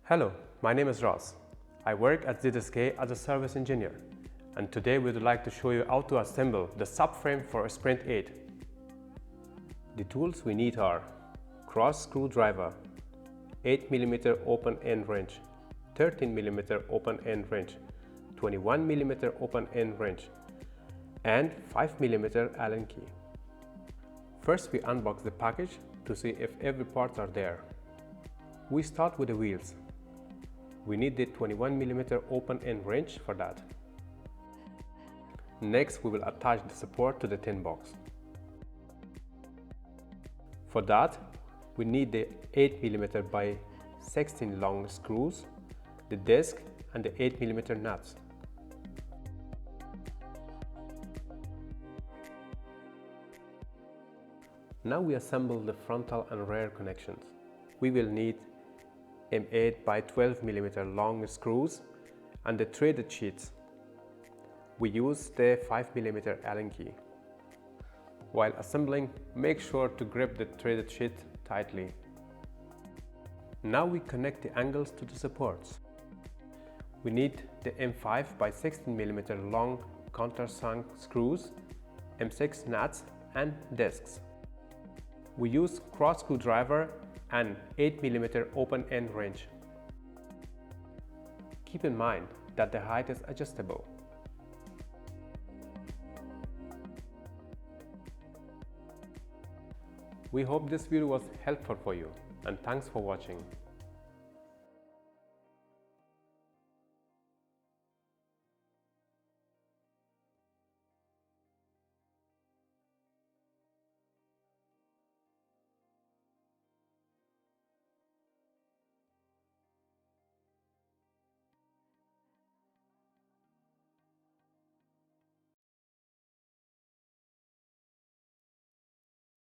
Hello, my name is Ross. I work at ZSK as a service engineer, and today we would like to show you how to assemble the subframe for a Sprint 8. The tools we need are cross screwdriver, 8mm open end wrench, 13mm open end wrench, 21mm open end wrench, and 5mm Allen key. First we unbox the package to see if every parts are there. We start with the wheels. We need the 21mm open end wrench for that. Next we will attach the support to the tin box. For that we need the 8mm by 16 long screws, the disc and the 8mm nuts. Now we assemble the frontal and rear connections. We will need M8 by 12mm long screws and the threaded sheets. We use the 5mm Allen key. While assembling, make sure to grip the threaded sheet tightly. Now we connect the angles to the supports. We need the M5 by 16mm long countersunk screws, M6 nuts and discs. We use cross screwdriver and 8mm open end wrench. Keep in mind that the height is adjustable. We hope this video was helpful for you, and thanks for watching.